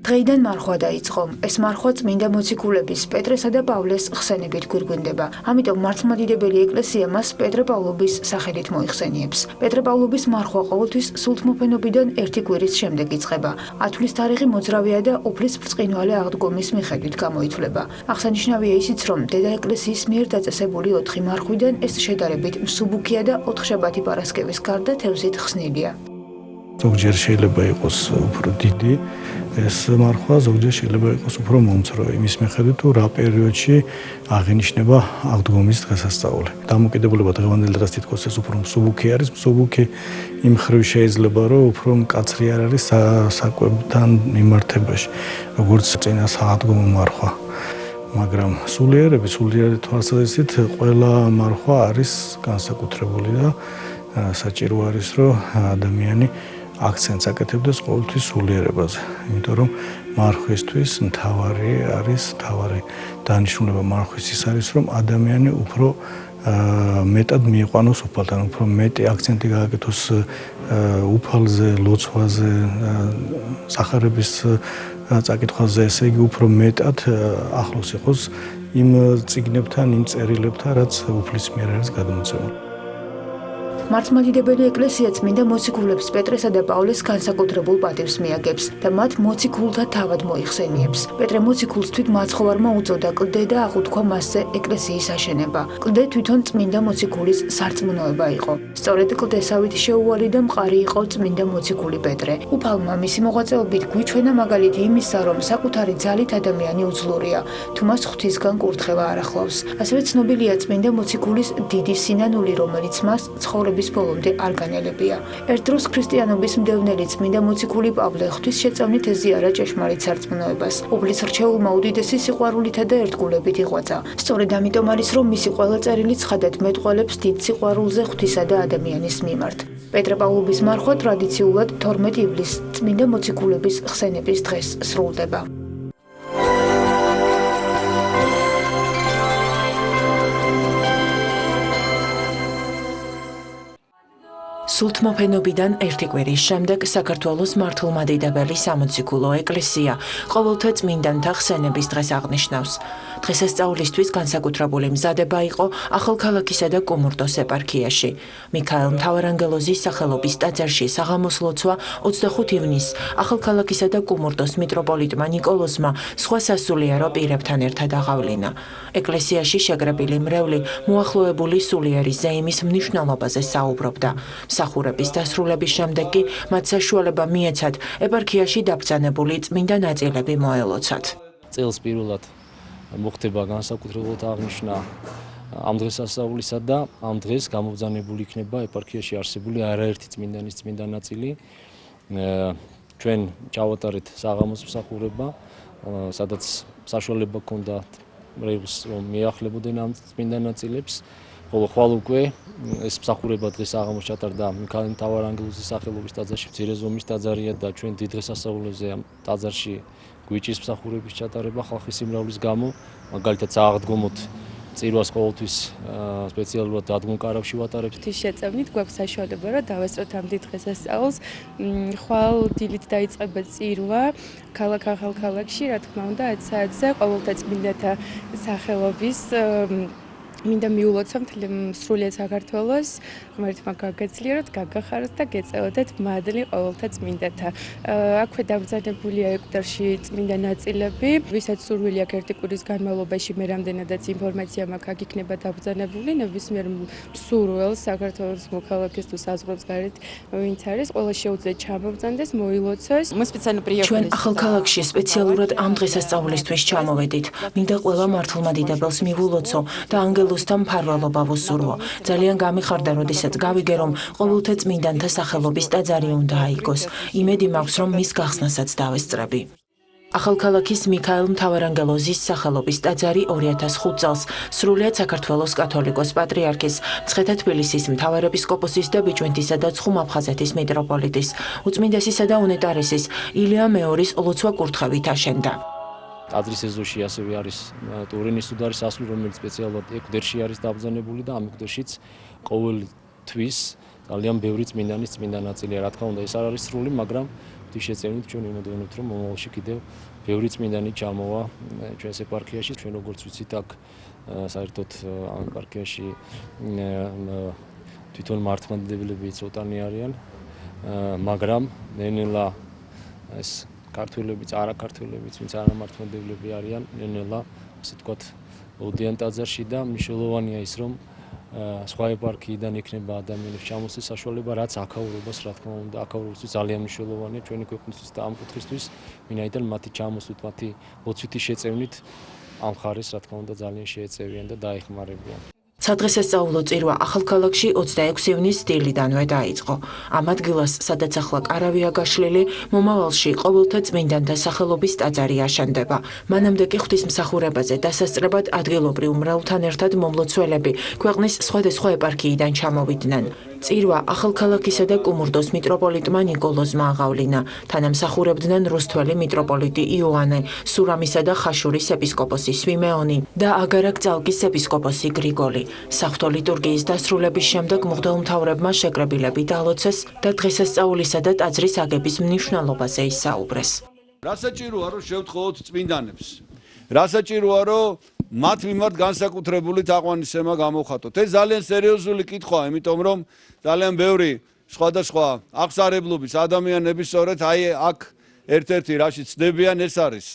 დღეიდან მარხვა დაიწყო. ეს მარხვა წმინდა მოციქულების პეტრესა და პავლეს ხსენებით გვირგვინდება. ამიტომ მართლმადიდებელი ეკლესია მას პეტრე-პავლობის სახელით მოიხსენიებს. პეტრე-პავლობის მარხვა ყოველთვის სულთმოფენობიდან 1 კვირის შემდეგ იწყება. ათვლის თარიღი მოძრავია და უფლის ბრწყინვალე აღდგომის მიხედვით გამოითვლება. აღსანიშნავია ისიც, რომ დედა ეკლესიის მიერ დაწესებული 4 მარხვიდან ეს შედარებით მსუბუქია და 4 პარასკევის გარდა თევზით ხსნილია. ზოგჯერ შეიძლება იყოს უფრო დიდი ეს მარხვა, ზოგჯერ შეიძლება იყოს უფრო მომცრო, იმის მიხედვით თუ რა პერიოდში აღინიშნება აღდგომის დღესასწაული. დამოკიდებულება დღევანდელ დღეს თითქოს ეს უფრო მსუბუქი არის, მსუბუქი იმ ხრივ შეიძლება რომ უფრო მკაცრი არ არის საკვებთან მიმართებაში, როგორც წინა სააღდგომო მარხვა. მაგრამ სულიერი თვალსაზრისით ყველა მარხვა არის განსაკუთრებული და საჭირო არის რომ ადამიანი აქცენტს აკეთებდეს ყოველთვის სულიერებაზე. იმიტომ რომ მარხვისთვის მთავარი დანიშნულება მარხვის ის არის რომ ადამიანი უფრო მეტად მიიყვანოს უფალთან, უფრო მეტი აქცენტი გააკეთოს უფალზე, ლოცვაზე, სახარების წაკითხვაზე, ესე იგი უფრო მეტად ახლოს იყოს იმ წიგნებთან, იმ წერილებთან, რაც უფლის მიერ არის გადმოცემული. მართლმადიდებელი ეკლესია წმინდა მოციქულებს პეტრესა და პავლეს განსაკუთრებულ პატივს მიაგებს და მათ მოციქულთა თავად მოიხსენიებს. პეტრე მოციქულს თვით მაცხოვარმა უწოდა კლდე და აღუთქვა მასზე ეკლესიის აშენება. კლდე თვითონ წმინდა მოციქულის სარწმუნოება იყო. სწორედ კლდესავით შეუვალი და მყარი იყო წმინდა მოციქული პეტრე. უფალმა მისი მოღვაწეობით გვიჩვენა მაგალითი იმისა, რომ საკუთარი ძალით ადამიანი უძლურია, თუ მას ღვთისგან კურთხევა არ ახლავს. ასევე ცნობილია წმინდა მოციქულის დიდი სინანული, რომელიც მას ცხოვრების ბოლომდე არ განელებია. ერთ დროს ქრისტიანობის მდევნელი წმინდა მოციქული პავლე ღვთისშეწევნით ეზიარა ჭეშმარიტ სარწმუნოებას. უფლის რჩეულმა უდიდესი სიყვარულითა და ერთგულებით იღვაწა. სწორედ ამიტომ არის, რომ მისი ყველა წერილი ცხადად მეტყველებს დიდ სიყვარულზე ღვთისა და ადამიანის მიმართ. პეტრე-პავლობის მარხვა ტრადიციულად 12 ივლისს წმინდა მოციქულების ხსენების დღეს სრულდება. სულთმოფენობიდან 1 კვირის შემდეგ საქართველოს მართლმადიდებელი სამოციქულო ეკლესია ყოველთა წმინდანთა ხსენების დღეს აღნიშნავს. დღესასწაულისთვის განსაკუთრებული მზადება იყო ახალქალაქისა და კუმურდოს ეპარქიაში. მიქაელ მთავარანგელოზის სახელობის ტაძარში საღამოს ლოცვა 25 ივნისს ახალქალაქისა და კუმურდოს მიტროპოლიტმა ნიკოლოზმა სხვა სასულიერო პირებთან ერთად აღავლინა. ეკლესიაში შეკრებილი მრევლი მოახლოებული სულიერი ზეიმის მნიშვნელობაზე საუბრობდა. მსახურების დასრულების შემდეგ კი მათ საშუალება მიეცათ ეპარქიაში დაბრძანებული წმინდა ნაწილები მოელოცათ. წელს პირველად მოხდება განსაკუთრებულად აღნიშნა ამ დღესასწაულისა და ამ დღეს გამობრძანებული იქნება ეპარქიაში არსებული არაერთი წმინდანის წმინდა ნაწილი. ჩვენ ჩავატარეთ საღამოს მსახურება, სადაც საშუალება ჰქონდა მრევლს რომ მიახლებოდნენ ამ წმინდა ნაწილებს. ხოლო ხვალ უკვე ეს მსახურება დღეს საღამოს ჩატარდა მიქაელ მთავარანგელოზის სახელობის ტაძარში, მცირე ზომის ტაძარია და ჩვენ დიდ დღესასწაულებზე ამ ტაძარში გვიჭირს მსახურების ჩატარება ხალხის სიმრავლის გამო, მაგალითად სააღდგომოთ წირვას ყოველთვის სპეციალურად დადგმულ კარავში ვატარებთ. ღვთისშეწევნით გვაქვს საშუალება რომ დავესწროთ ამ დიდ დღესასწაულს. ხვალ დილით დაიწყება წირვა ქალაქ ახალქალაქში, რა თქმა უნდა 10 საათზე ყოველთა წმინდათა სახელობის მინდა მიულოცოთ სრულიად საქართველოს, ღმერთმა გაგეძლიეროთ, გაგახაროთ და გეწეოდეთ მადლი ყოველთა წმინდათა. აქვე დაბრძანებულია ეკვდარში წმინდა ნაწილები, ვისაც სურვილი აქვს 1 კვირის განმავლობაში მე რამდენადაც ინფორმაცია მაქვს, აქ იქნება დაბრძანებული, ნებისმიერ მსურველს საქართველოს მოქალაქეს თუ საზღვრებს გარეთ ვინც არის, ყველა შეუძლია ჩამობრძანდეს, მოილოცოს. ჩვენ ახალქალაქში სპეციალურად ამ დღესასწაულისთვის ჩამოვედით. მინდა ყველა მართლმადიდებელს მივულოცო და ანგელოზთან მფარველობა ვუსურვო. ძალიან გამიხარდა, როდესაც გავიგე, რომ ყოველთა წმინდანთა სახელობის ტაძარი უნდა აიგოს. იმედი მაქვს, რომ მის გახსნასაც დავესწრები. ახალქალაქის მიქაელ მთავარანგელოზის სახელობის ტაძარი 2005 წელს სრულიად საქართველოს კათოლიკოს პატრიარქის, მცხეთა თბილისის მთავარეპისკოპოსის და ბიჭვინთისა და ცხუმ-აფხაზეთის მიტროპოლიტის, უწმინდესისა და უნეტარესის ილია მეორის ლოცვა კურთხევით აშენდა. ტაძრის ეზოში ასევე არის ტურინის უდარის ასლი, რომელიც სპეციალურად ეკვდერში არის დაბრძანებული და ამ ეკვდერშიც ყოველი თვის ძალიან ბევრი წმინდანის წმინდა ნაწილია. Რა თქმა უნდა, ეს არ არის სრული, მაგრამ შეწევნით ჩვენ იმედოვნებთ, რომ მომავალში კიდევ ბევრი წმინდანი ჩამოვა ჩვენს ეპარქიაში. ჩვენ როგორც ვიცით, აქ საერთოდ ამ ეპარქიაში თვითონ მართლმადიდებლები ცოტანი არიან, მაგრამ ნელ-ნელა ეს ქართველებიც, არაქართველებიც, ვინც არამართლმადიდებლები არიან, ნელ-ნელა ასე ვთქვათ, ოდიან ტაძარში და მნიშვნელოვანია ის, რომ სხვა ეპარქიიდან იქნება ადამიანებს ჩამოსვლის საშუალება, რაც აქაურობას, რა თქმა უნდა, აქაურობისთვის ძალიან მნიშვნელოვანია ჩვენი ქვეყნისთვის და ამ კუთხისთვის, ვინაიდან მათი ჩამოსვლით, მათი ლოცვითი შეწევნით ამ ხარეს, რა თქმა უნდა, ძალიან შეეწევიან და დაეხმარებიან. სადღესასწაულო წირვა ახალქალაქში 26 ივნის დილიდანვე დაიწყო. ამ ადგილას, სადაც ახლა კარავია გაშლილი, მომავალში ყოველთა წმინდანთა სახელობის ტაძარი აშენდება. მანამდე კი ღვთისმსახურებაზე დასასწრებად ადგილობრივ მრევლთან ერთად მომლოცველები ქვეყნის სხვადასხვა ეპარქიიდან ჩამოვიდნენ. წირვა ახალქალაქისა და კუმურდოს მიტროპოლიტმა ნიკოლოზმა აღავლინა. თანამსახურებდნენ რუსთველი მიტროპოლიტი იოანე, სურამისა და ხაშურის ეპისკოპოსი სვიმეონი და აგარაკ-წალკის ეპისკოპოსი გრიგოლი. საღვთო ლიტურგიის დასრულების შემდეგ მღვდელმთავრებმა შეკრებილები დაალოცეს და დღესასწაულისა და ტაძრის აგების მნიშვნელობაზე ისაუბრეს. რა საჭიროა რომ შევთხოვოთ წმინდანებს? რა საჭიროა რომ მათ მიმართ განსაკუთრებული თაყვანისცემა გამოვხატოთ? ეს ძალიან სერიოზული კითხვაა, იმიტომ რომ ძალიან ბევრი სხვადასხვა აღსარებლობის ადამიანები სწორედ აი აქ ერთ-ერთი რაში ცდებიან ეს არის.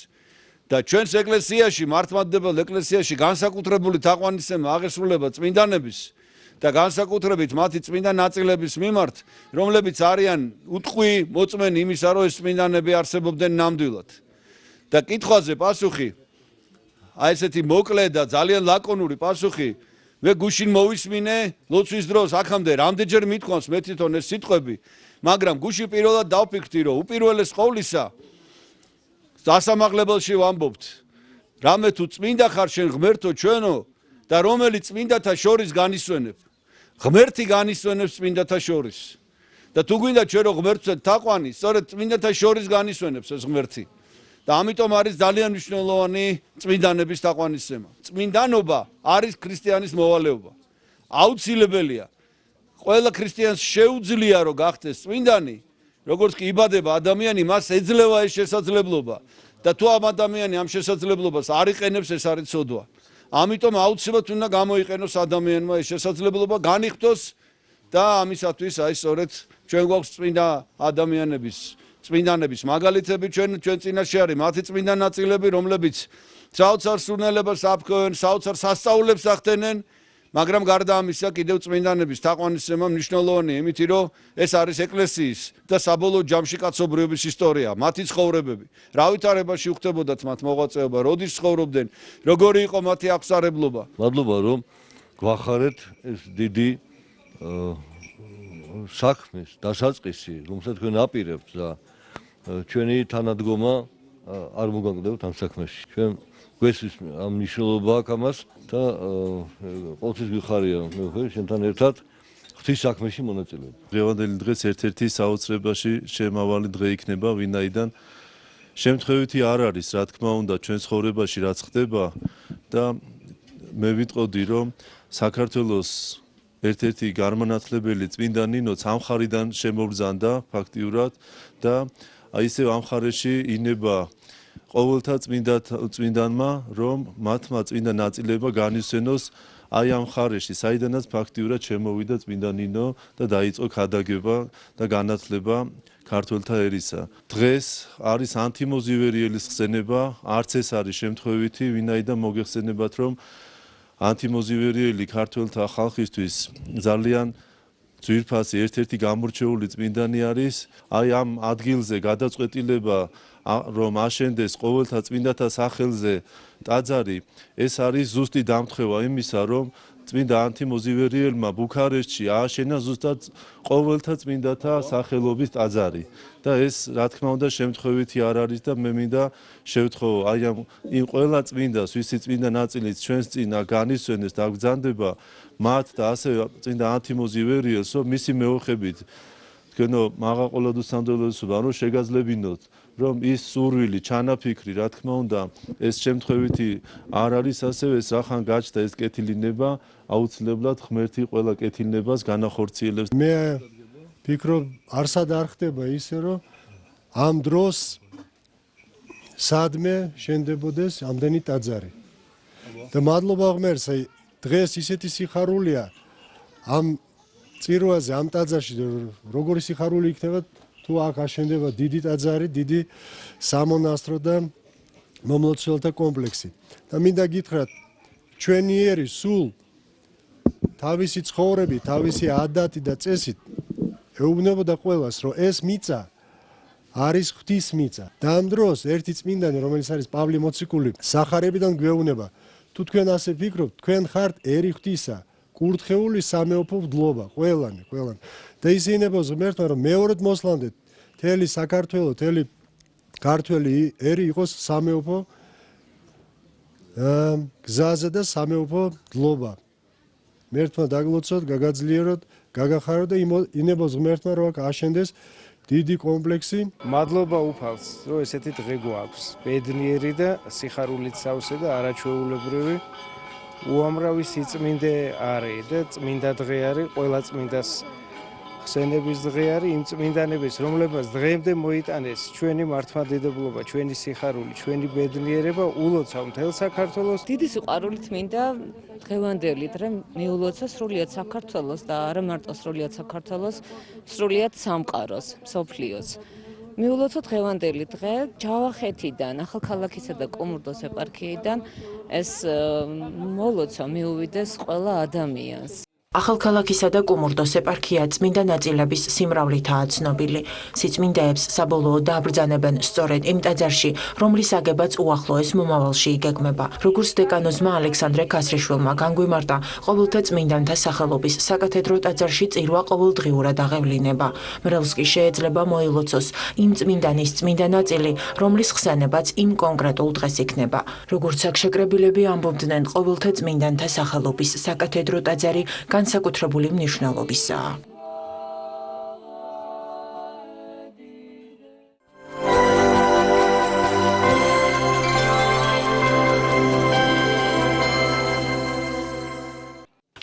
და ჩვენს ეკლესიაში, მართლმადიდებელ ეკლესიაში განსაკუთრებული თაყვანისცემა აღესრულება წმინდანების და განსაკუთრებით მათი წმინდა ნაწილების მიმართ, რომლებიც არიან უტყვი მოწმენი იმისა, რომ ეს წმინდანები არსებობდნენ ნამდვილად. და კითხვაზე პასუხი, აი ესეთი მოკლე და ძალიან ლაკონური პასუხი, მე გუშინ მოვისმინე ლოცვის დროს აქამდე რამდენჯერ მithქვამს მე თვითონ ეს სიტყვები, მაგრამ გუშინ პირველად დავფიქრდი, რომ უპირველეს ყოვლისა დასამაღლებელში ვამბობთ, რამე თუ წმინდა ხარ შენ ღმერთო ჩვენო და რომელიც წმინდათა შორის განისვენებ. ღმერთი განისვენებს წმინდათა შორის. და თუ გვინდა ჩვენ რომ ღმერთზე თაყვანი, სწორედ წმინდათა შორის განისვენებს ეს ღმერთი. და ამიტომ არის ძალიან მნიშვნელოვანი წმინდანების თაყვანისცემა. წმინდანობა არის ქრისტიანის მოვალეობა. აუცილებელია. ყველა ქრისტიანს შეუძლია რომ გახდეს წმინდანი. როგორც კი იბადება ადამიანი, მას ეძლევა ეს შესაძლებლობა და თუ ამ ადამიანი ამ შესაძლებლობას არ იყენებს, ეს არის ცოდვა. ამიტომ აუცილებლად უნდა გამოიყენოს ადამიანმა ეს შესაძლებლობა, განიხტოს და ამისათვის აი სწორედ ჩვენ გვაქვს წმინდა ადამიანების, წმინდანების მაგალითები ჩვენ წინაშე არის მათი წმინდა ნაწილები, რომლებიც საოცარ სურნელებას აფქვევენ, საოცარ სასწაულებს ახდენენ. მაგრამ გარდა ამისა კიდევ წმინდანების თაყვანისცემა მნიშვნელოვანია იმითი, რომ ეს არის ეკლესიის და საბოლოო ჯამში კაცობრიობის ისტორია, მათი ცხოვრებები. რა ვითარებაში უხდებოდათ მათ მოღვაწეობა, როდის ცხოვრობდნენ, როგორი იყო მათი აღსარებლობა. მადლობა რომ გვახარეთ ეს დიდი საქმის დასაწყისი, რომელსაც თქვენ აპირებთ და ჩვენი თანადგომა არ მოგაგდებთ ამ საქმეში. ჩვენ გვესვის ამ მნიშვნელობა აქვს ამას და ყოველთვის გიხარია მე შენთან ერთად ღვთის საქმეში მონაწილეობა. დღევანდელი დღეს ერთ-ერთი საოცრებაში შემავალი დღე იქნება, ვინაიდან შემთხვევითი არ არის, რა თქმა უნდა, ჩვენ ცხოვრებაში რაც ხდება და მე ვიტყოდი, რომ საქართველოს ერთ-ერთი გარმანათლებელი წმინდა ნინოც ამ ხარიდან შემობრძანდა ფაქტიურად და აი ესე ამ ხარეში ინება ყოველთა წმინდანმა, რომ მათმა წმინდა ნაწილებმა განისვენოს აი ამ ხარეში, საიდანაც ფაქტიურად შემოვიდა წმინდა ნინო და დაიწყო ქადაგება და განათლება ქართველთა ერისა. დღეს არის ანთიმოზივერიელის ხსენება, არც ეს არის შემთხვევითი, ვინაიდან მოგეხსენებათ, რომ ანთიმოზივერიელი ქართველთა ხალხისთვის ძალიან ძვირფასი ერთ-ერთი გამორჩეული წმინდანი არის. აი ამ ადგილზე გადაწყვეტილება რომ აშენდეს ყოველთა წმინდათა სახელზე ტაძარი, ეს არის ზუსტი დამთხევა იმისა, რომ წმინდა ანთიმოზივერიელმა ბუქარესტში ააშენა ზუსტად ყოველთა წმინდათა სახელობის ტაძარი და ეს რა თქმა უნდა შემთხვევითი არ არის და მე მინდა შევთხოვო აი იმ ყველა წმინდას, ვისი წმინდა ნაწილიც ჩვენს წინა განისვენეს და გძანდება მათ და ასევე წმინდა ანთიმოზივერიელს, რომ მისი მეოხებით თქვენო მაღა ყოლადო სამდელოსობა რომ შეგაძლებინოთ რომ ის სურვილი ჩანაფიქრი რა თქმა უნდა ეს შემთხვევითი არ არის ასევე ეს რახან გაჩნდა ეს კეთილინება აუცილებლად ღმერთი ყველა კეთილნებას განახორციელებს მე ფიქრობ არსად არ ხდება ისე რომ ამ დროს სადმე შენდებოდეს ამდენი ტაძარი და მადლობა ღმერთს აი დღეს ისეთი სიხარულია ამ წირვაზე ამ ტაძარში როგორი სიხარული იქნება თუ აქ აშენდება დიდი ტაძარი დიდი სამონასტრო და მომლოცველთა კომპლექსი და მინდა გითხრათ ჩვენიერი სულ თავისი ცხოვრებით თავისი ადათი და წესით ეუბნებოდა ყველას რომ ეს მიწა არის ღვთის მიწა და ამ დროს ერთი წმინდანი რომელიც არის პავლე მოციქული სახარებიდან გვეუბნება თუ თქვენ ასე ფიქრობთ თქვენ ხართ ერი ღვთისა კურთხეული სამეფო მდლობა ყველანი და ისინებოს ღმერთმა რომ მეორედ მოსლამდეთ მთელი საქართველო მთელი ქართველი ერი იყოს სამეფო გზაზე და სამეფო მდლობა ღმერთმა დაგლოცოთ გაგაძლიეროთ გაგახაროთ და ინებოს ღმერთმა რომ აქ აშენდეს დიდი კომპლექსი მადლობა უფალს რომ ესეთი დღე გვაქვს ბედნიერი და სიხარულით სავსე და არაჩვეულებრივი უამრავი სიწმინდე არის და წმინდა დღე არის ყველა წმინდას ხსენების დღე არის იმ წმინდანების რომლებსაც დღემდე მოიტანეს ჩვენი მართლმადიდებლობა ჩვენი სიხარული ჩვენი ბედნიერება ულოცავ მთელ საქართველოს დიდი სიყვარულით მინდა დღევანდელი დღე მიულოცა სრულიად საქართველოს და არა მარტო სრულიად საქართველოს სრულიად სამყაროს მსოფლიოს მიულოცა დღევანდელი დღე ჯავახეთიდან ახალქალაქისა და კუმურდოს ეპარქიიდან ეს მოლოცა მიუვიდეს ყველა ადამიანს ახალქალაქისა და კუმურდოს ეპარქია წმინდა ნაწილების სიმრავლითაა ცნობილი. სიწმინდეებს საბოლოოდ დააბრძანებენ სწორედ იმ ტაძარში, რომლის აგებაც უახლოეს მომავალში იგეგმება. როგორც დეკანოზმა ალექსანდრე ქასრიშვილმა განგვიმარტა, ყოველთა წმინდანთა სახელობის საკათედრო ტაძარში წირვა ყოველდღიურად აღევლინება. მრევლს კი შეეძლება მოილოცოს იმ წმინდანის წმინდა ნაწილი, რომლის ხსენებაც იმ კონკრეტულ დღეს იქნება. როგორც აქ-შეკრებილები ამბობდნენ, ყოველთა წმინდანთა სახელობის საკათედრო ტაძარი განსაკუთრებული მნიშვნელობისაა.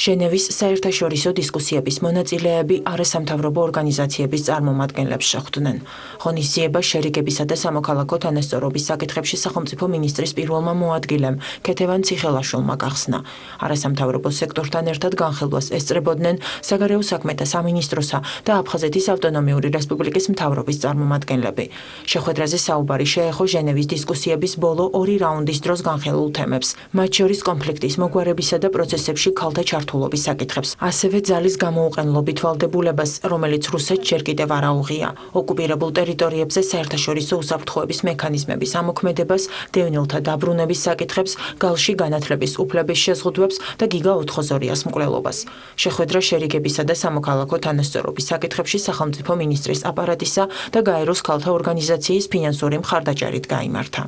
ჟენევის საერთაშორისო დისკუსიების მონაწილეები არასამთავრობო ორგანიზაციების წარმომადგენლებს შეხვდნენ. ღონისძიება შერიგებისა და სამოქალაქო თანასწორობის საკითხებში სახელმწიფო მინისტრის პირველმა მოადგილემ ქეთევან ციხელაშვილმა გახსნა. არასამთავრობო სექტორთან ერთად განხილვას ესწრებოდნენ საგარეო საქმეთა სამინისტროსა და აფხაზეთის ავტონომიური რესპუბლიკის მთავრობის წარმომადგენლები. შეხვედრაზე საუბარი შეეხო ჟენევის დისკუსიების ბოლო ორი რაუნდის დროს განხილულ თემებს, მათ შორის კონფლიქტის მოგვარებისა და პროცესებში ქალთა ჩართულობის საკითხებს, ასევე ძალის გამოუყენლობით ვალდებულებას, რომელიც რუსეთს ჯერ კიდევ არ აუღია, ოკუპირებულ ტერიტორიებზე საერთაშორისო უსაფრთხოების მექანიზმების ამოქმედებას, დევნილთა დაბრუნების საკითხებს, გალში განათლების უფლების შეზღუდვებს და გიგა 402-ას მკვლელობას. შეხვედრა შერიგებისა და სამოქალაქო თანასწორობის საკითხებში სახელმწიფო მინისტრის აპარატისა და გაეროს ქალთა ორგანიზაციის ფინანსური მხარდაჭერით გაიმართა.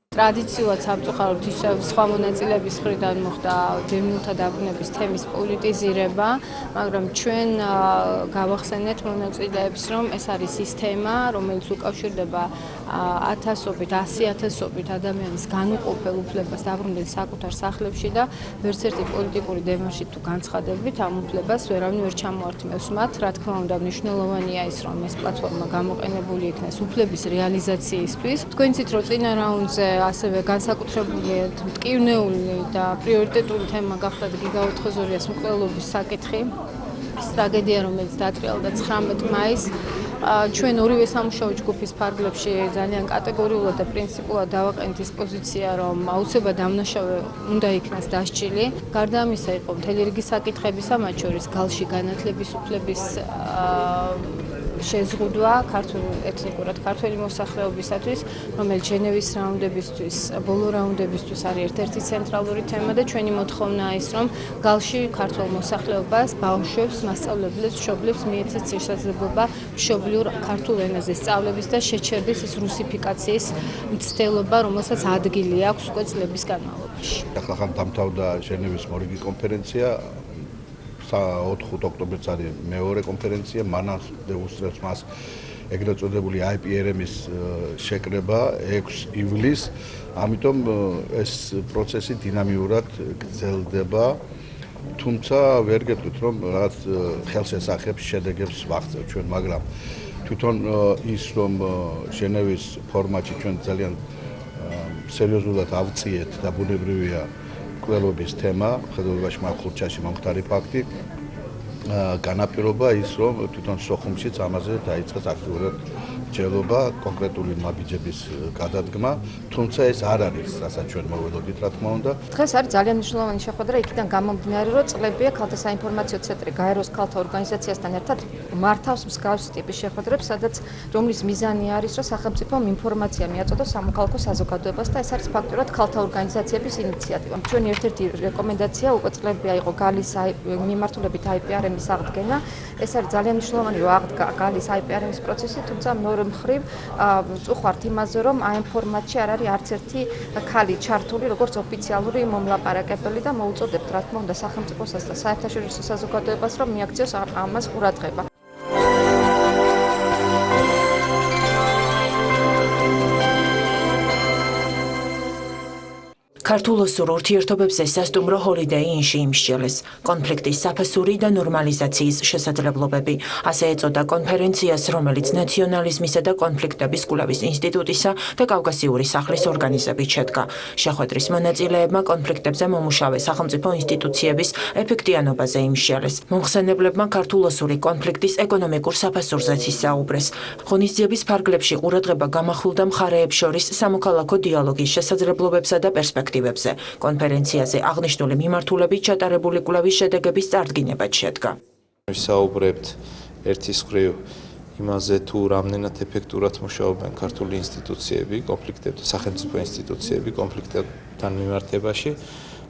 ტრადიციულად საბჭოხაროთ ისევ სხვა მონაწილეების მხრიდან მოხდა დევნილთა დაბრუნების თემის პოლიტიზირება, მაგრამ ჩვენ გავახსენეთ მონაწილეებს, რომ ეს არის ის თემა, რომელიც უკავშირდება ათასობით, 100,000-ობით ადამიანის განუყოფელ უფლებას დაბრუნდნენ საკუთარ სახლებში და ვერც ერთი პოლიტიკური დემარში თუ განცხადებით ამ უფლებას ვერავინ ვერ ჩამოართმევს მათ. რა თქმა უნდა, მნიშვნელოვანია ის, რომ ეს პლატფორმა გამოყენებული იქნეს უფლების რეალიზაციისთვის. თქვენიცით რომ წინა რაუნდზე ასევე განსაკუთრებული მტკივნეული და პრიორიტეტული თემა გახდა გიგა 402-ას მკვლელობის საკითხი. ეს ტრაგედია, რომელიც დატრიალდა 19 მაისს, ჩვენ ორივე სამუშაო ჯგუფის ფარგლებში ძალიან კატეგორიულად და პრინციპულად დავაყენეთ ის პოზიცია, რომ აუცილებლად დამნაშავე უნდა იქნას დასჯილი. გარდა ამისა იყო მთელი რიგი საკითხებისა, მათ შორის გალში განათლების უფლების შეზღუდვა ეთნიკურად ქართველი მოსახლეობისათვის, რომელიც ჟენევის რაუნდებისთვის, ბოლო რაუნდებისთვის არის ერთ-ერთი ცენტრალური თემა და ჩვენი მოთხოვნაა ის, რომ გალში ქართველ მოსახლეობას, ბავშვებს, მასწავლებლებს, მშობლებს მიეცეს შესაძლებლობა მშობლიურ ქართულ ენაზე სწავლების და შეჩერდეს ის რუსიფიკაციის მცდელობა, რომელსაც ადგილი აქვს უკვე წლების განმავლობაში. ახლა ხან დამთავრდა ჟენევის მორიგი კონფერენცია. 4 ოქტომბერს არის მეორე კონფერენცია, მანამდე უსწრებს მას ეგრეთ წოდებული IPRM-ის შეკრება 6 ივლისს, ამიტომ ეს პროცესი დინამიურად გრძელდება, თუმცა ვერ გეტყვით რომ რაღაც ხელშესახებს შედეგებს ვაღწევ ჩვენ, მაგრამ თვითონ ის რომ ჟენევის ფორმატში ჩვენ ძალიან სერიოზულად ავწიეთ და ბუნებრივია კვლევების თემა, ხედავებაში მახურჩაში მომხდარი ფაქტი განაპირობა ის რომ თვითონ სოხუმშიც ამაზე დაიწყეს აქტიურად ჯელობა კონკრეტული ნაბიჯების გადადგმა, თუმცა ეს არ არის, რასაც ჩვენ მოველოდით, რა თქმა უნდა. დღეს არის ძალიან მნიშვნელოვანი შეხვედრა იქიდან გამომდინარე, რომ წლებია ქალთა საინფორმაციო ცენტრი გაეროს ქალთა ორგანიზაციასთან ერთად მართავს მსგავსი ტიპის შეხვედრებს, სადაც რომლის მიზანი არის, რომ სახელმწიფომ ინფორმაცია მიაწოდოს სამოქალაქო საზოგადოებას და ეს არის ფაქტურად ქალთა ორგანიზაციების ინიციატივა. ჩვენი ერთ-ერთი რეკომენდაცია უკვე წლებია იყო გალის მიმართულებით IPRM-ის აღდგენა. ეს არის ძალიან მნიშვნელოვანი, რომ აღდგა გალის IPRM-ის პროცესი, თუმცა მხრივ წუხართ იმაზე, რომ აი ამ ფორმატში არ არის არც ერთი ქალი ჩართული, როგორც ოფიციალური მომლაპარაკებელი და მოუწოდებთ, რა თქმა უნდა, სახელმწიფოსაც და საერთაშორისო საზოგადოებას, რომ მიაქციოს ამას ყურადღება. ქართულ-ოსურ ურთიერთობებზე სასტუმრო ჰოლიდეი ინში იმსჯელეს. კონფლიქტის საფასური და ნორმალიზაციის შესაძლებლობები. ასე ეწოდა კონფერენციას, რომელიც ნაციონალიზმისა და კონფლიქტების კვლევის ინსტიტუტისა და კავკასიური სახლის ორგანიზებით შედგა. შეხვედრის მონაწილეებმა კონფლიქტებზე მომუშავე სახელმწიფო ინსტიტუციების ეფექტიანობაზე იმსჯელეს. მომხსენებლებმა ქართულ-ოსური კონფლიქტის ეკონომიკურ საფასურზეც ისაუბრეს. ღონისძიების ფარგლებში ყურადღება გამახვილდა მხარეებს შორის სამოქალაქო დიალოგის შესაძლებლობებსა და პერსპექტივებზე. კონფერენციაზე აღნიშნული მიმართულებით ჩატარებული კვლევის შედეგების წარდგინებაც შედგა. ვისაუბრებთ ერთის მხრივ იმაზე თუ რამდენად ეფექტურად მუშაობენ ქართული ინსტიტუციები, სახელმწიფო ინსტიტუციები კონფლიქტებთან მიმართებაში,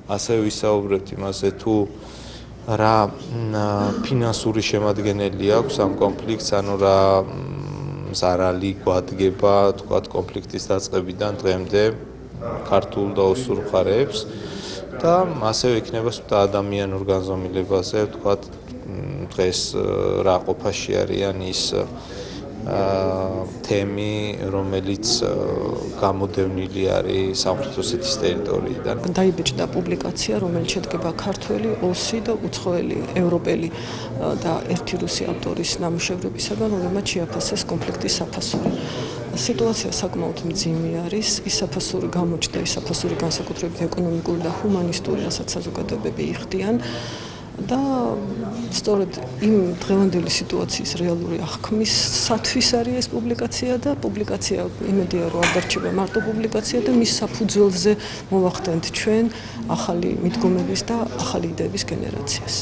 ასევე ვისაუბრებთ იმაზე თუ რა ფინანსური შემადგენელი აქვს ამ კონფლიქტს, ანუ რა ზარალი გვადგება თქვათ კონფლიქტის დაწყებიდან დღემდე ქართულ და ოსურ მხარეებს და ასევე იქნება ადამიანურ განზომილებაზე ვთქვათ დღეს რა ყოფაში არიან ის თემი, რომელიც გამოდევნილი არის სამხრეთ ოსეთის ტერიტორიიდან. დაიბეჭდა პუბლიკაცია, რომელიც შედგება ქართველი, ოსი და უცხოელი ევროპელი და ერთი რუსი ავტორის ნამუშევრებისაგან, რომელმაც შეაფასეს კონფლიქტის საფასური. სიტუაცია საკმაოდ მძიმე არის, ის საფასური გამოჩნდა, ის საფასური განსაკუთრებით ეკონომიკური და ჰუმანისტური, რასაც საზოგადოებები იხდიან. და სწორედ იმ დღევანდელი სიტუაციის რეალური აღქმისათვის არის ეს პუბლიკაცია და პუბლიკაცია იმედია რომ არ დარჩება მარტო პუბლიკაცია და მის საფუძველზე მოვახდენთ ჩვენ ახალი მიდგომების და ახალი იდეების გენერაციას.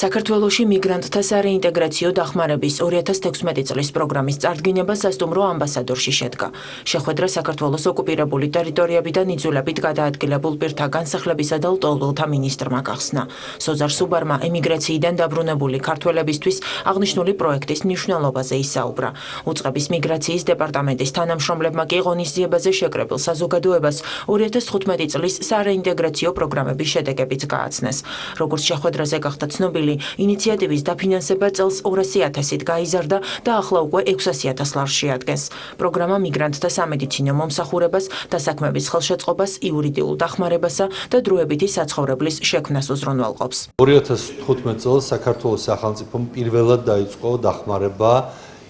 საქართველოში მიგრანტთა სარეინტეგრაციო დახმარების 2016 წლის პროგრამის წარდგინება სასტუმრო ამბასადორში შედგა. შეხვედრა საქართველოს ოკუპირებული ტერიტორიებიდან იძულებით გადაადგილებულ პირთა განსახლებისა და ლტოლვილთა მინისტრმა გახსნა. სოზარ სუბარმა ემიგრაციიდან დაბრუნებული ქართველებისთვის აღნიშნული პროექტის მნიშვნელობაზე ისაუბრა. უწყების მიგრაციის დეპარტამენტის თანამშრომლებმა კი ღონისძიებაზე შეკრებილ საზოგადოებას 2015 წლის სარეინტეგრაციო პროგრამების შედეგებიც გააცნეს. როგორც შეხვედრაზე გახდა ცნობილი, ინიციატივის დაფინანსება წელს 200,000-ით გაიზარდა და ახლა უკვე 600,000 ლარს შეადგენს. პროგრამა მიგრანტთა სამედიცინო მომსახურებას, დასაქმების ხელშეწყობას, იურიდიულ დახმარებასა და დროებითი საცხოვრებლის შექმნას უზრუნველყოფს. 2015 წელს საქართველოს სახელმწიფომ პირველად დაიწყო დახმარება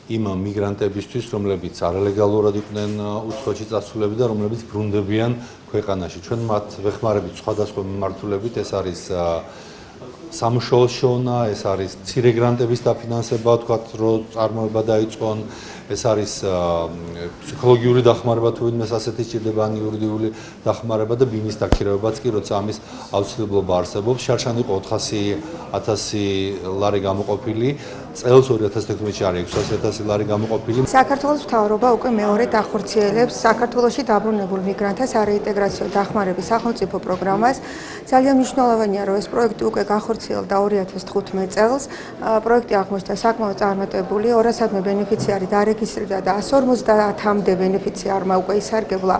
იმ მიგრანტებისთვის, რომლებიც არალეგალურად იყვნენ უცხოეთში წასულები და რომლებიც ბრუნდებიან ქვეყანაში. ჩვენ მათ ვეხმარებით სხვადასხვა მიმართულებით, ეს არის სამუშაო შოვნა, ეს არის მცირე გრანტების დაფინანსება, თქვათ, რომ წარმოება დაიწყონ, ეს არის ფსიქოლოგიური დახმარება თუ ვინმეს ასეთი სჭირდება, ან იურიდიული დახმარება და ბინის დაქირავებაც კი, როცა ამის აუცილებლობა არსებობს. შარშან იყო 400,000 ლარი გამოყოფილი, წელს 2016-ში არის 600,000 ლარი გამოყოფილი. საქართველოს მთავრობა უკვე მეორედ ახორციელებს საქართველოში დაბრუნებულ მიგრანტთა სარეინტეგრაციო დახმარების სახელმწიფო პროგრამას. ძალიან მნიშვნელოვანია, რომ ეს პროექტი უკვე განახორციელდა 2015 წელს. პროექტი აღმოჩნდა საკმაოდ წარმატებული, 200-მდე ბენეფიციარი დარეგისტრირდა და 150-მდე ბენეფიციარმა უკვე ისარგებლა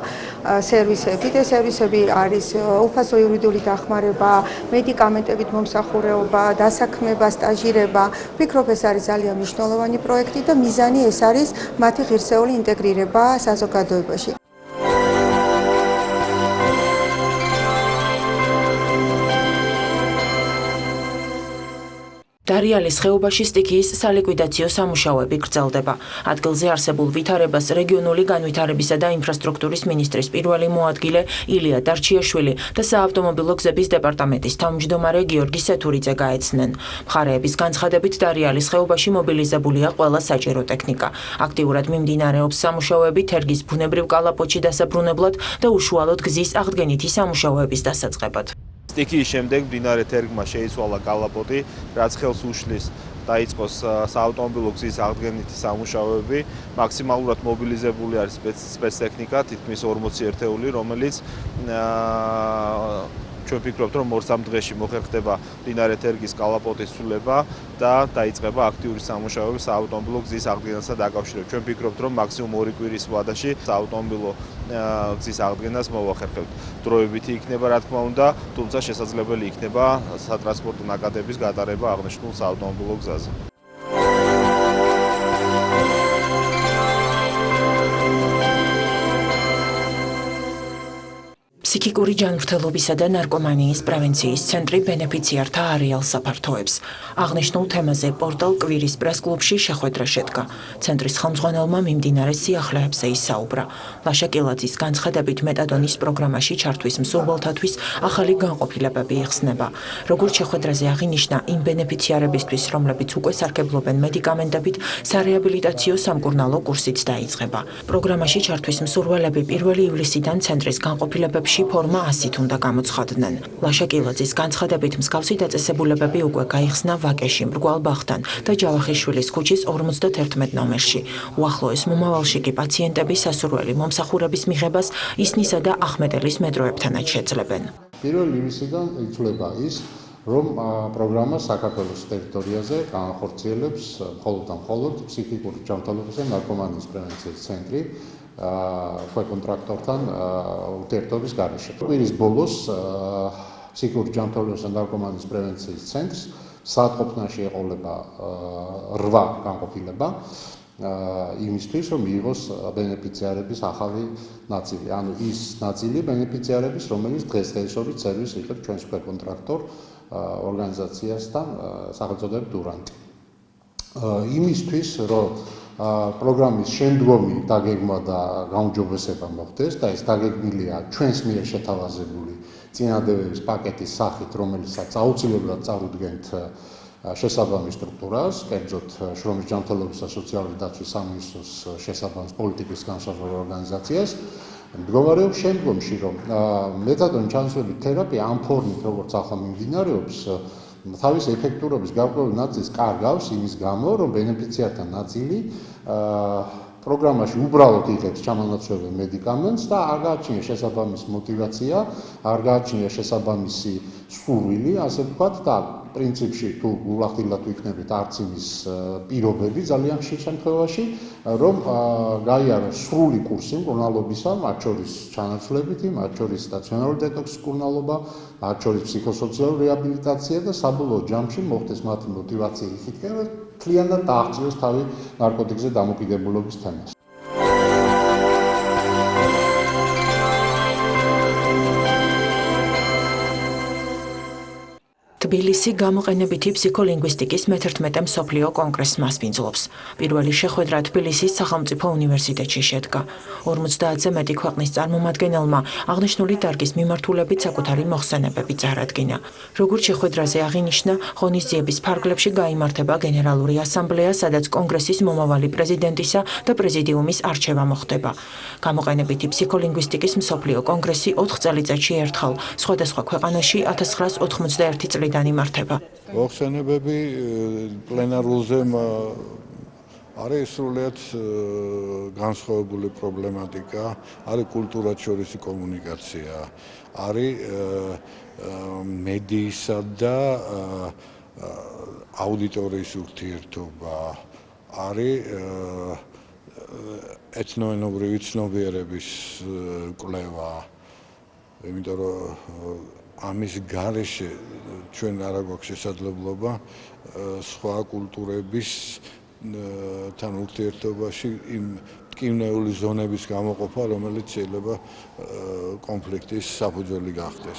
სერვისებით. ეს სერვისები არის უფასო იურიდიული დახმარება, მედიკამენტებით მომსახურება, დასაქმება, სტაჟირება. ვფიქრობ, ეს არის ძალიან მნიშვნელოვანი პროექტი და მიზანი ეს არის მათი ღირსეული ინტეგრირება საზოგადოებაში. დარიალის ხეობაში სტიქიის სალიკვიდაციო სამუშაოები გრძელდება. ადგილზე არსებულ ვითარებას რეგიონული განვითარებისა და ინფრასტრუქტურის მინისტრის პირველი მოადგილე ილია დარჩიაშვილი და საავტომობილო გზების დეპარტამენტის თავმჯდომარე გიორგი სეთურიძე გაეცნენ. მხარეების განცხადებით დარიალის ხეობაში მობილიზებულია ყველა საჭირო ტექნიკა. აქტიურად მიმდინარეობს სამუშაოები თერგის ბუნებრივ კალაპოტში დასაბრუნებლად და უშუალოდ გზის აღდგენითი სამუშაოების დასაწყებად. სტიქიის შემდეგ მდინარე თერგმა შეიცვალა კალაპოტი, რაც ხელს უშლის დაიწყოს საავტომობილო გზის აღდგენითი სამუშაოები. მაქსიმალურად მობილიზებული არის სპეცტექნიკა, თითქმის 40 ერთეული, რომელიც ჩვენ ვფიქრობთ, რომ 2-3 დღეში მოხერხდება მდინარე თერგის კალაპოტის ცვლილება და დაიწყება აქტიური სამუშაოები საავტომობილო გზის აღდგენასთან დაკავშირებით. ჩვენ ვფიქრობთ, რომ მაქსიმუმ 2 კვირის ვადაში საავტომობილო გზის აღდგენას მოვახერხებთ. დროებითი იქნება, რა თქმა უნდა, თუმცა შესაძლებელი იქნება სატრანსპორტო ნაკადების გატარება აღნიშნულ საავტომობილო გზაზე. ფსიქიკური ჯანმრთელობისა და ნარკომანიის პრევენციის ცენტრი ბენეფიციართა არეალს აფართოებს. აღნიშნულ თემაზე პორტალ კვირის პრეს-კლუბში შეხვედრა შედგა. ცენტრის ხელმძღვანელმა მიმდინარე სიახლეებზე ისაუბრა. ლაშა კილაძის განცხადებით მეტადონის პროგრამაში ჩართვის მსურველთათვის ახალი განყოფილებები იხსნება. როგორც შეხვედრაზე აღინიშნა, იმ ბენეფიციარებისთვის, რომლებიც უკვე სარგებლობენ მედიკამენტებით, სარეაბილიტაციო სამკურნალო კურსიც დაიწყება. პროგრამაში ჩართვის მსურველები 1 ივლისიდან ცენტრის განყოფილებებში ფორმა 100-ით უნდა გამოცხადდნენ. ლაშა კილაძის განცხადებით მსგავსი დაწესებულებები უკვე გაიხსნა ვაკეში, მრგვალბახთან და ჯავახიშვილის ქუჩის 51 ნომერში. უახლოეს მომავალში კი პაციენტები სასურველი მომსახურების მიღებას ისნისა და ახმეტელის მეტროებთანაც შეძლებენ. 1 ივლისიდან იცვლება ის, რომ პროგრამა საქართველოს ტერიტორიაზე განახორციელებს მხოლოდ ფსიქიკური ჯანმრთელობის და ნარკომანიის პრევენციის ცენტრი კონტრაქტორთან ურთიერთობის გარეშე. კვირის ბოლოს ფსიქიკური ჯანმრთელობის და ნარკომანიის პრევენციის ცენტრს საათყოფნაში ეყოლება 8 განყოფილება იმისთვის, რომ მიიღოს ბენეფიციარების ახალი ნაწილი. ანუ ის ნაწილი ბენეფიციარების, რომელიც დღესდღეობით სერვისს იღებს ჩვენს კონტრაქტორ ორგანიზაციასთან სახელწოდებით დურანტი. იმისთვის, რომ პროგრამის შემდგომი დაგეგმვა და გაუმჯობესება მოხდეს და ეს დაგეგმილია ჩვენს მიერ შეთავაზებული წინადადების პაკეტის სახით, რომელსაც აუცილებლად წარუდგენთ შესაბამის სტრუქტურას, კერძოდ შრომის ჯანმრთელობის და სოციალური დაცვის სამინისტროს შესაბამის პოლიტიკის განსაზღვრელ ორგანიზაციას. მდგომარეობს შემდგომში, რომ მეტადონის ჩანაცვლების თერაპია ამ ფორმით, როგორც ახლა მიმდინარეობს, თავის ეფექტურობის გარკვეული ნაწილს კარგავს იმის გამო, რომ ბენეფიციართა ნაწილი პროგრამაში უბრალოდ იღებს ჩამონაცვლებელ მედიკამენტს და არ გააჩნია შესაბამისი мотиваცია, არ გააჩნია შესაბამისი სურვილი, ასე ვთქვათ, და პრინციპში თუ გულახდილად ვიქნებით არც იმის პირობები ძალიან ხშირ შემთხვევაში, რომ გაიაროს სრული კურსი მკურნალობისა, მათ შორის ჩანაცვლებითი, მათ შორის სტაციონარული დეტოქსის მკურნალობა, მათ შორის ფსიქოსოციალური რეაბილიტაცია და საბოლოო ჯამში მოხდეს მათი мотиваცია იქითკენ, რომ მთლიანად დააღწიოს თავი ნარკოტიკზე დამოკიდებულობის თემას. თბილისი გამოყენებითი ფსიქოლინგვისტიკის მე-11 მსოფლიო კონგრესს მასპინძლობს. პირველი შეხვედრა თბილისის სახელმწიფო უნივერსიტეტში შედგა. 50-ზე მეტი ქვეყნის წარმომადგენელმა აღნიშნული დარგის მიმართულებით საკუთარი მოხსენებები წარადგინა. როგორც შეხვედრაზე აღინიშნა, ღონისძიების ფარგლებში გაიმართება გენერალური ასამბლეა, სადაც კონგრესის მომავალი პრეზიდენტისა და პრეზიდიუმის არჩევა მოხდება. გამოყენებითი ფსიქოლინგვისტიკის მსოფლიო კონგრესი 4 წელიწადში ერთხელ სხვადასხვა ქვეყანაში 1991 წლიდან იმართება. მოხსენებები პლენარულზე არის სრულიად განსხვავებული პრობლემატიკა, არის კულტურათშორისი კომუნიკაცია, არის მედიისა და აუდიტორიის ურთიერთობა, არის ეთნოენობრივი ცნობიერების კვლევა, იმიტომ რომ ამის გარეშე ჩვენ არ აქვს შესაძლებლობა სხვა კულტურების თან ურთიერთობაში იმ ტკივნეული ზონების გამოყოფა, რომელიც შეიძლება კონფლიქტის საფუძველი გახდეს.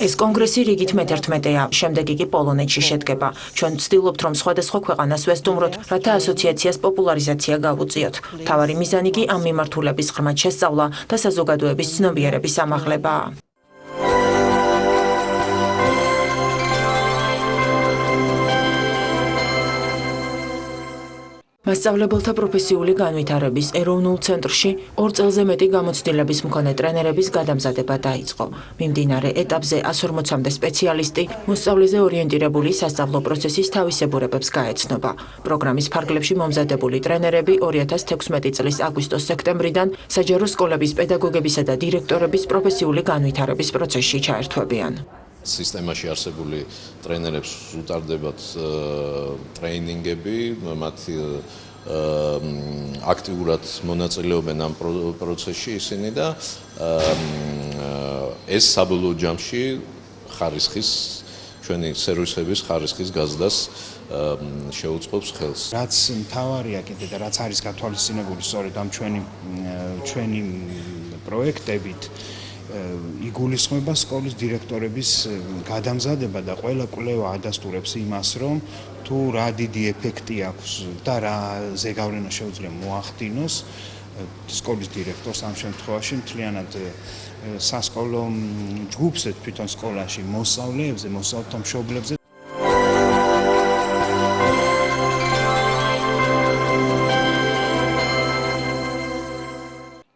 ეს კონგრესი რიგით მე-11-ია, შემდეგ იგი პოლონეთში შედგება. ჩვენ ვცდილობთ, რომ სხვადასხვა ქვეყანას ვესტუმროთ, რათა ასოციაციას პოპულარიზაცია გავუწიოთ. მთავარი მიზანი კი ამ მიმართულების ღრმად შესწავლა და საზოგადოების ცნობიერების ამაღლებაა. მასწავლებელთა პროფესიული განვითარების ეროვნულ ცენტრში 2 წელზე მეტი გამოცდილების მქონე ტრენერების გადამზადება დაიწყო. მიმდინარე ეტაპზე 140-მდე სპეციალისტი მოსწავლეზე ორიენტირებული სასწავლო პროცესის თავისებურებებს გაეცნობა. პროგრამის ფარგლებში მომზადებული ტრენერები 2016 წლის აგვისტოს-სექტემბრიდან საჯარო სკოლების პედაგოგებისა და დირექტორების პროფესიული განვითარების პროცესში ჩაერთვებიან. სისტემაში არსებული ტრენერებს უტარდებათ ტრეინინგები, მათ აქტიურად მონაწილეობენ ამ პროცესში ისინი და ეს საბოლოო ჯამში ხარისხის ჩვენი სერვისების ხარისხის გაზრდას შეუწყობს ხელს. რაც მთავარია კიდე და რაც არის გათვალისწინებული სწორედ ამ ჩვენი პროექტებით იგულისხმება სკოლის დირექტორების გადამზადება და ყველა კვლევა ადასტურებს იმას, რომ თუ რა დიდი ეფექტი აქვს და რა ზეგავლენა შეუძლია მოახდინოს სკოლის დირექტორს ამ შემთხვევაში მთლიანად სასკოლო ჯგუფს თვითონ სკოლაში მოსწავლეებზე, მოსწავლეთა მშობლებზე